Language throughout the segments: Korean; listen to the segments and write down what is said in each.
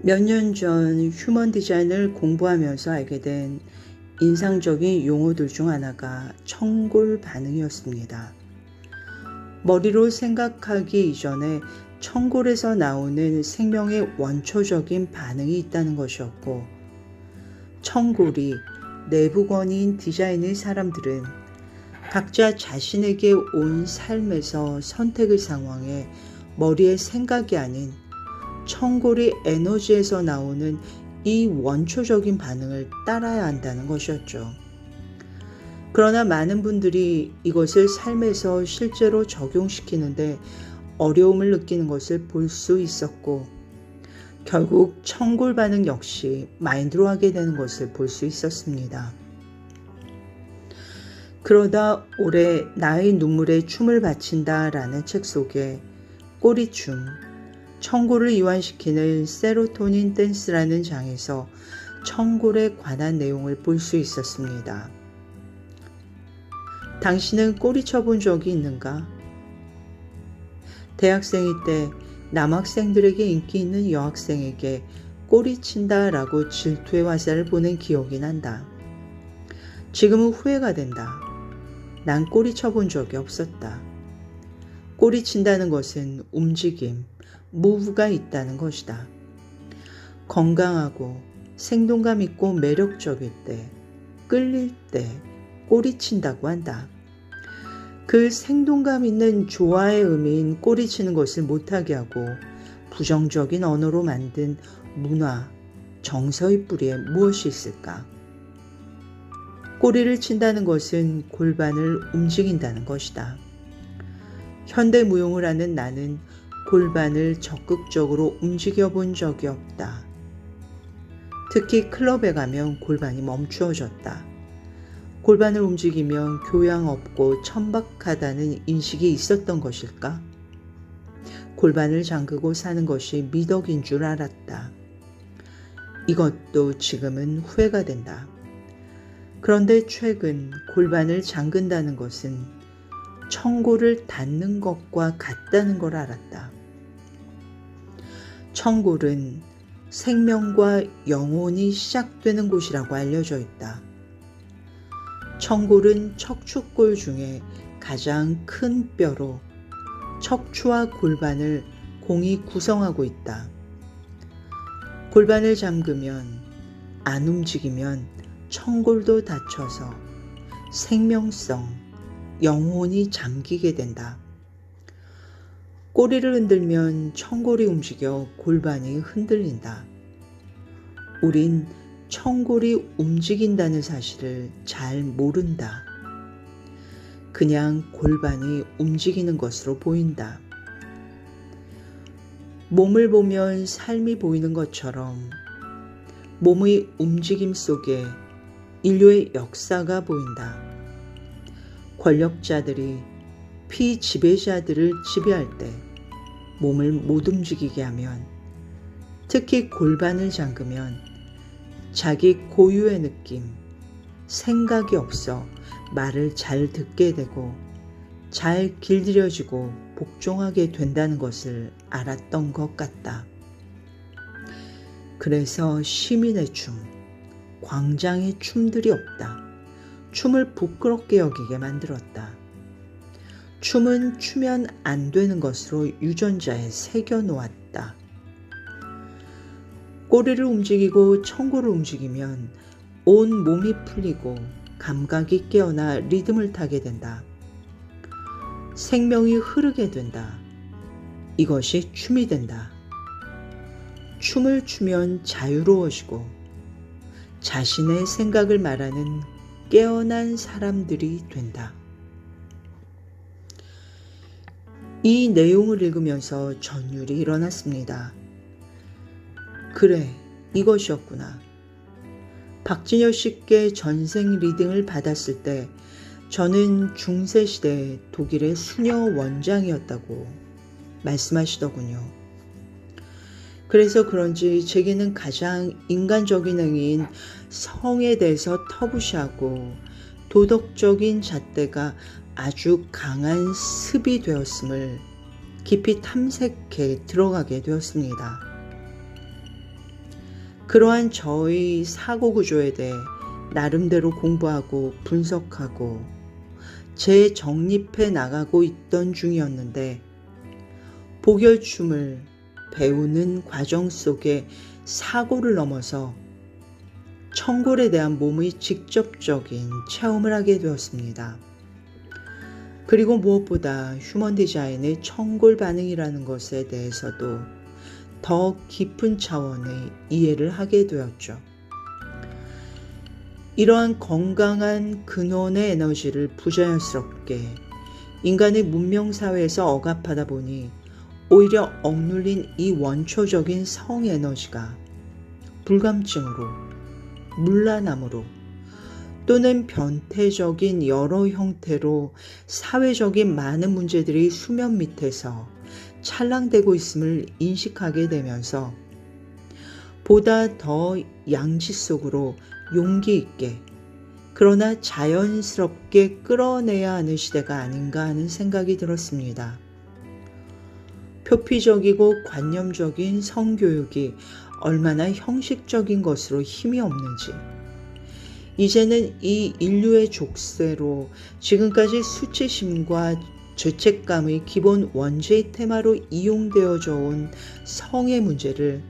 몇 년 전 휴먼 디자인을 공부하면서 알게 된 인상적인 용어들 중 하나가 청골 반응이었습니다. 머리로 생각하기 이전에 청골에서 나오는 생명의 원초적인 반응이 있다는 것이었고, 청골이 내부권인 디자인의 사람들은 각자 자신에게 온 삶에서 선택의 상황에 머리의 생각이 아닌 청골의 에너지에서 나오는 이 원초적인 반응을 따라야 한다는 것이었죠. 그러나 많은 분들이 이것을 삶에서 실제로 적용시키는데 어려움을 느끼는 것을 볼 수 있었고, 결국 청골 반응 역시 마인드로 하게 되는 것을 볼 수 있었습니다. 그러다 올해 나의 눈물에 춤을 바친다 라는 책 속에 꼬리춤, 청골을 이완시키는 세로토닌 댄스라는 장에서 청골에 관한 내용을 볼 수 있었습니다. 당신은 꼬리 쳐본 적이 있는가? 대학생일 때 남학생들에게 인기 있는 여학생에게 꼬리친다 라고 질투의 화살을 보낸 기억이 난다. 지금은 후회가 된다. 난 꼬리 쳐본 적이 없었다. 꼬리친다는 것은 움직임, 무브가 있다는 것이다. 건강하고 생동감 있고 매력적일 때, 끌릴 때 꼬리친다고 한다. 그 생동감 있는 좋아의 의미인 꼬리치는 것을 못하게 하고 부정적인 언어로 만든 문화, 정서의 뿌리에 무엇이 있을까? 꼬리를 친다는 것은 골반을 움직인다는 것이다. 현대 무용을 하는 나는 골반을 적극적으로 움직여 본 적이 없다. 특히 클럽에 가면 골반이 멈추어졌다. 골반을 움직이면 교양 없고 천박하다는 인식이 있었던 것일까? 골반을 잠그고 사는 것이 미덕인 줄 알았다. 이것도 지금은 후회가 된다. 그런데 최근 골반을 잠근다는 것은 청골을 닫는 것과 같다는 걸 알았다. 청골은 생명과 영혼이 시작되는 곳이라고 알려져 있다. 청골은 척추골 중에 가장 큰 뼈로 척추와 골반을 공이 구성하고 있다. 골반을 잠그면, 안 움직이면 청골도 닫혀서 생명성, 영혼이 잠기게 된다. 꼬리를 흔들면 청골이 움직여 골반이 흔들린다. 우린 청골이 움직인다는 사실을 잘 모른다. 그냥 골반이 움직이는 것으로 보인다. 몸을 보면 삶이 보이는 것처럼 몸의 움직임 속에 인류의 역사가 보인다. 권력자들이 피지배자들을 지배할 때 몸을 못 움직이게 하면, 특히 골반을 잠그면 자기 고유의 느낌, 생각이 없어 말을 잘 듣게 되고 잘 길들여지고 복종하게 된다는 것을 알았던 것 같다. 그래서 시민의 춤, 광장의 춤들이 없다. 춤을 부끄럽게 여기게 만들었다. 춤은 추면 안 되는 것으로 유전자에 새겨 놓았다. 꼬리를 움직이고 청골을 움직이면 온 몸이 풀리고 감각이 깨어나 리듬을 타게 된다. 생명이 흐르게 된다. 이것이 춤이 된다. 춤을 추면 자유로워지고 자신의 생각을 말하는 깨어난 사람들이 된다. 이 내용을 읽으면서 전율이 일어났습니다. 그래, 이것이었구나. 박진여 씨께 전생 리딩을 받았을 때 저는 중세시대 독일의 수녀 원장이었다고 말씀하시더군요. 그래서 그런지 제게는 가장 인간적인 행위인 성에 대해서 터부시하고 도덕적인 잣대가 아주 강한 습이 되었음을 깊이 탐색해 들어가게 되었습니다. 그러한 저의 사고 구조에 대해 나름대로 공부하고 분석하고 재정립해 나가고 있던 중이었는데, 보결춤을 배우는 과정 속에 사고를 넘어서 청골에 대한 몸의 직접적인 체험을 하게 되었습니다. 그리고 무엇보다 휴먼 디자인의 청골 반응이라는 것에 대해서도 더 깊은 차원의 이해를 하게 되었죠. 이러한 건강한 근원의 에너지를 부자연스럽게 인간의 문명사회에서 억압하다 보니 오히려 억눌린 이 원초적인 성에너지가 불감증으로, 문란함으로 또는 변태적인 여러 형태로 사회적인 많은 문제들이 수면 밑에서 찰랑대고 있음을 인식하게 되면서 보다 더 양지 속으로 용기 있게 그러나 자연스럽게 끌어내야 하는 시대가 아닌가 하는 생각이 들었습니다. 표피적이고 관념적인 성교육이 얼마나 형식적인 것으로 힘이 없는지, 이제는 이 인류의 족쇄로 지금까지 수치심과 죄책감의 기본 원죄의 테마로 이용되어져 온 성의 문제를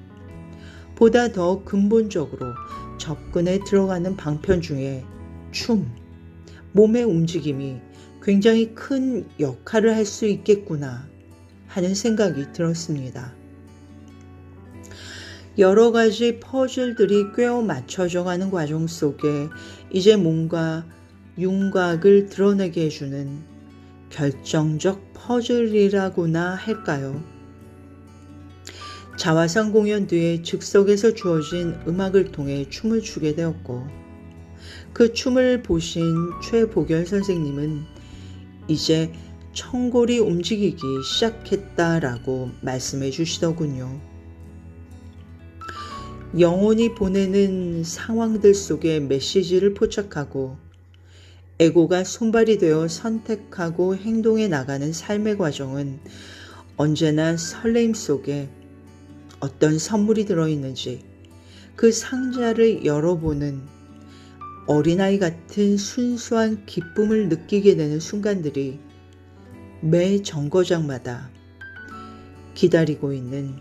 보다 더 근본적으로 접근해 들어가는 방편 중에 춤, 몸의 움직임이 굉장히 큰 역할을 할 수 있겠구나 하는 생각이 들었습니다. 여러 가지 퍼즐들이 꿰어 맞춰져 가는 과정 속에 이제 뭔가 윤곽을 드러내게 해주는 결정적 퍼즐이라고나 할까요? 자화상 공연 뒤에 즉석에서 주어진 음악을 통해 춤을 추게 되었고, 그 춤을 보신 최보결 선생님은 이제 청골이 움직이기 시작했다라고 말씀해 주시더군요. 영혼이 보내는 상황들 속에 메시지를 포착하고 에고가 손발이 되어 선택하고 행동해 나가는 삶의 과정은 언제나 설레임 속에 어떤 선물이 들어있는지 그 상자를 열어보는 어린아이 같은 순수한 기쁨을 느끼게 되는 순간들이 매 정거장마다 기다리고 있는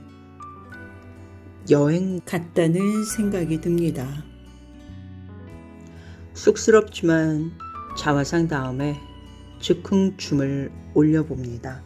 여행 같다는 생각이 듭니다. 쑥스럽지만 자화상 다음에 즉흥 춤을 올려봅니다.